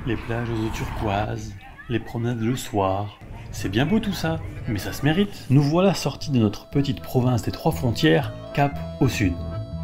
les plages aux eaux turquoises, les promenades le soir. C'est bien beau tout ça, mais ça se mérite. Nous voilà sortis de notre petite province des trois frontières, cap au sud.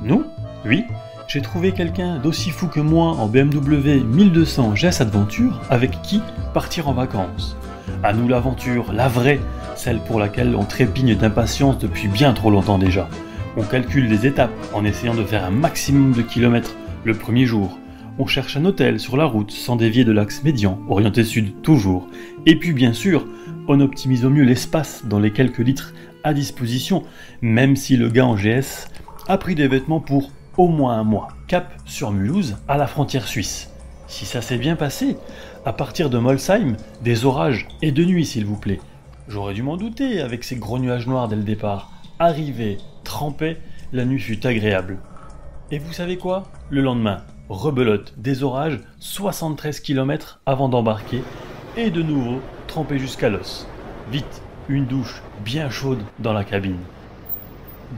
Nous? Oui, j'ai trouvé quelqu'un d'aussi fou que moi en BMW 1200 GS Adventure avec qui partir en vacances. À nous l'aventure, la vraie, celle pour laquelle on trépigne d'impatience depuis bien trop longtemps déjà. On calcule les étapes en essayant de faire un maximum de kilomètres le premier jour. On cherche un hôtel sur la route sans dévier de l'axe médian, orienté sud toujours. Et puis bien sûr, on optimise au mieux l'espace dans les quelques litres à disposition, même si le gars en GS a pris des vêtements pour au moins un mois. Cap sur Mulhouse, à la frontière suisse. Si ça s'est bien passé, à partir de Molsheim, des orages et de nuit s'il vous plaît. J'aurais dû m'en douter avec ces gros nuages noirs dès le départ. Arrivé, trempé, la nuit fut agréable. Et vous savez quoi? Le lendemain, rebelote, des orages, 73 km avant d'embarquer, et de nouveau trempé jusqu'à l'os. Vite, une douche bien chaude dans la cabine.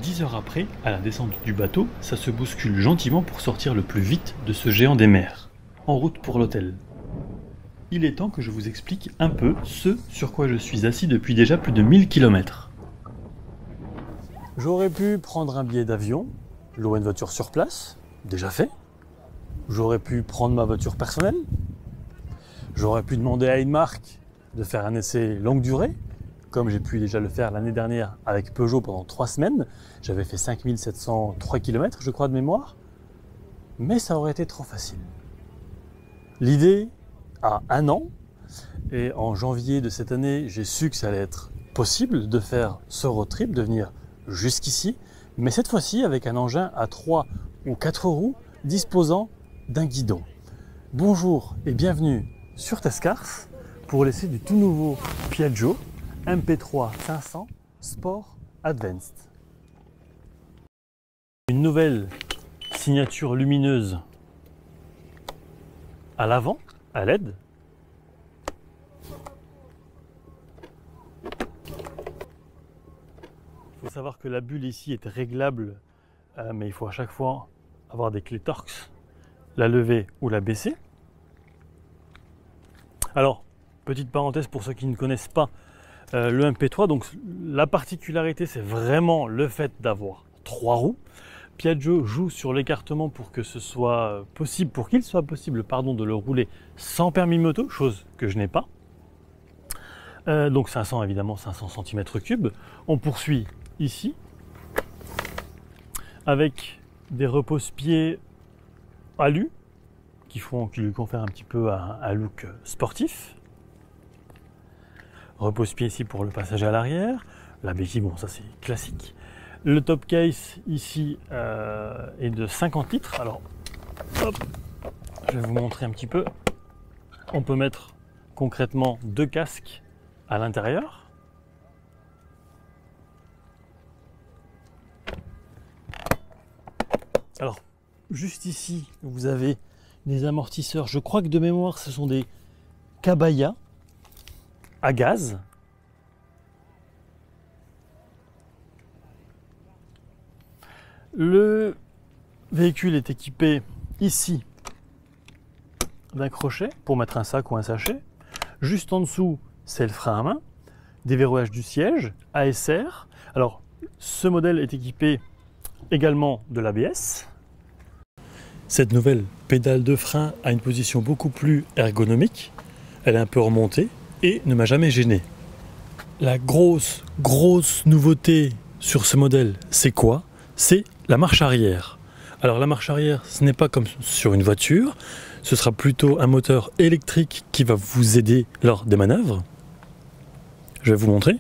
10 heures après, à la descente du bateau, ça se bouscule gentiment pour sortir le plus vite de ce géant des mers. En route pour l'hôtel. Il est temps que je vous explique un peu ce sur quoi je suis assis depuis déjà plus de 1000 km. J'aurais pu prendre un billet d'avion, louer une voiture sur place, déjà fait. J'aurais pu prendre ma voiture personnelle. J'aurais pu demander à une marque de faire un essai longue durée, comme j'ai pu déjà le faire l'année dernière avec Peugeot pendant 3 semaines. J'avais fait 5703 km, je crois, de mémoire. Mais ça aurait été trop facile. L'idée a 1 an, et en janvier de cette année, j'ai su que ça allait être possible de faire ce road trip, de venir jusqu'ici, mais cette fois-ci avec un engin à 3 ou 4 roues disposant d'un guidon. Bonjour et bienvenue sur Tescars pour l'essai du tout nouveau Piaggio MP3 500 Sport Advanced. Une nouvelle signature lumineuse à l'avant, à LED. Il faut savoir que la bulle ici est réglable, mais il faut à chaque fois avoir des clés Torx, la lever ou la baisser. Alors, petite parenthèse pour ceux qui ne connaissent pas le MP3, donc la particularité c'est vraiment le fait d'avoir 3 roues. Piaggio joue sur l'écartement pour que ce soit possible, pour qu'il soit possible, de le rouler sans permis moto, chose que je n'ai pas. Donc 500 évidemment, 500 cm3. On poursuit ici avec des repose-pieds alu qui lui confèrent un petit peu un look sportif. Repose-pied ici pour le passage à l'arrière. La béquille, bon ça c'est classique. Le top case ici est de 50 litres. Alors, hop, je vais vous montrer un petit peu. On peut mettre concrètement 2 casques à l'intérieur. Alors, juste ici, vous avez des amortisseurs. Je crois que de mémoire, ce sont des Cabaya à gaz. Le véhicule est équipé ici d'un crochet pour mettre un sac ou un sachet. Juste en dessous, c'est le frein à main, déverrouillage du siège, ASR. Alors, ce modèle est équipé également de l'ABS. Cette nouvelle pédale de frein a une position beaucoup plus ergonomique. Elle est un peu remontée et ne m'a jamais gêné. La grosse nouveauté sur ce modèle, c'est quoi? C'est la marche arrière. Alors la marche arrière, ce n'est pas comme sur une voiture, ce sera plutôt un moteur électrique qui va vous aider lors des manœuvres. Je vais vous montrer.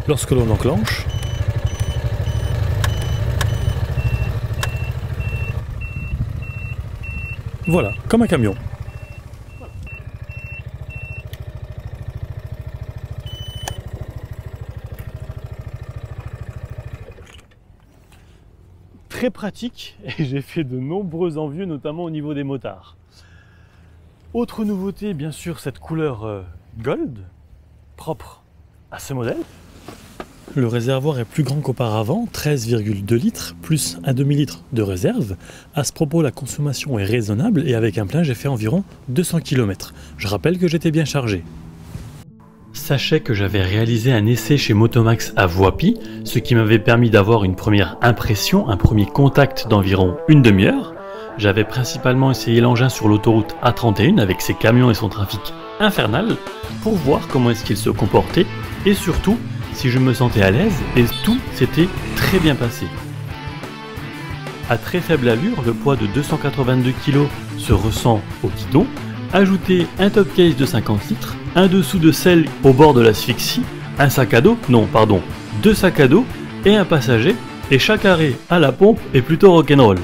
Lorsque l'on enclenche, voilà, comme un camion. Très pratique et j'ai fait de nombreux envieux, notamment au niveau des motards. Autre nouveauté, bien sûr, cette couleur gold, propre à ce modèle. le réservoir est plus grand qu'auparavant, 13,2 litres, plus un demi-litre de réserve. À ce propos, la consommation est raisonnable et avec un plein, j'ai fait environ 200 km. Je rappelle que j'étais bien chargé. Sachez que j'avais réalisé un essai chez Motomax à Voipy, ce qui m'avait permis d'avoir une première impression, un premier contact d'environ une demi-heure. J'avais principalement essayé l'engin sur l'autoroute A31 avec ses camions et son trafic infernal pour voir comment est-ce qu'il se comportait et surtout si je me sentais à l'aise, et tout s'était très bien passé. À très faible allure, le poids de 282 kg se ressent au guidon. Ajoutez un top case de 50 litres, un dessous de selle au bord de l'asphyxie, un sac à dos, non pardon, deux sacs à dos et un passager, et chaque arrêt à la pompe est plutôt rock'n'roll.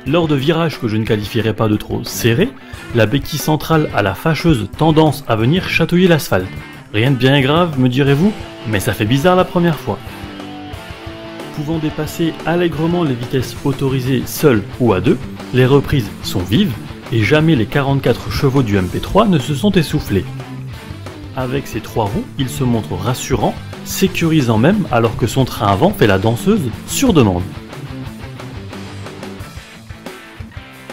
Lors de virages que je ne qualifierais pas de trop serrés, la béquille centrale a la fâcheuse tendance à venir chatouiller l'asphalte. Rien de bien grave, me direz-vous, mais ça fait bizarre la première fois. Pouvant dépasser allègrement les vitesses autorisées seules ou à deux, les reprises sont vives et jamais les 44 chevaux du MP3 ne se sont essoufflés. Avec ses trois roues, il se montre rassurant, sécurisant même alors que son train avant fait la danseuse sur demande.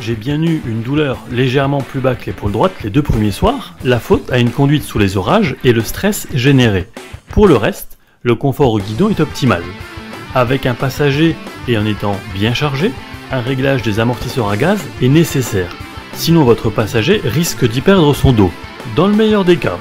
J'ai bien eu une douleur légèrement plus bas que l'épaule droite les deux premiers soirs, la faute à une conduite sous les orages et le stress généré. Pour le reste, le confort au guidon est optimal. Avec un passager et en étant bien chargé, un réglage des amortisseurs à gaz est nécessaire. Sinon votre passager risque d'y perdre son dos, dans le meilleur des cas.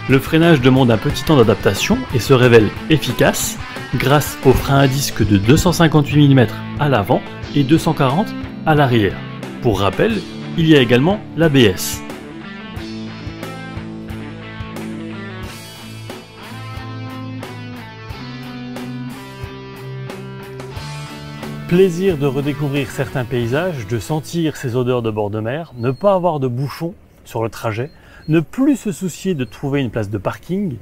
Le freinage demande un petit temps d'adaptation et se révèle efficace grâce au frein à disque de 258 mm à l'avant et 240 à l'arrière. Pour rappel, il y a également l'ABS. Plaisir de redécouvrir certains paysages, de sentir ces odeurs de bord de mer, ne pas avoir de bouchons sur le trajet, ne plus se soucier de trouver une place de parking.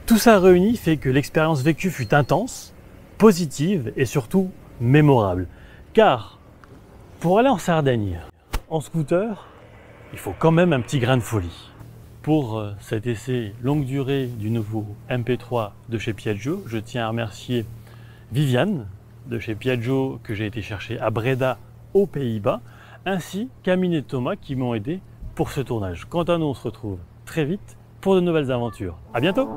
Tout ça réuni fait que l'expérience vécue fut intense, positive et surtout mémorable. Car pour aller en Sardaigne, en scooter, il faut quand même un petit grain de folie. Pour cet essai longue durée du nouveau MP3 de chez Piaggio, je tiens à remercier Viviane de chez Piaggio que j'ai été chercher à Breda aux Pays-Bas, ainsi qu'Amine et Thomas qui m'ont aidé pour ce tournage. Quant à nous, on se retrouve très vite pour de nouvelles aventures. À bientôt!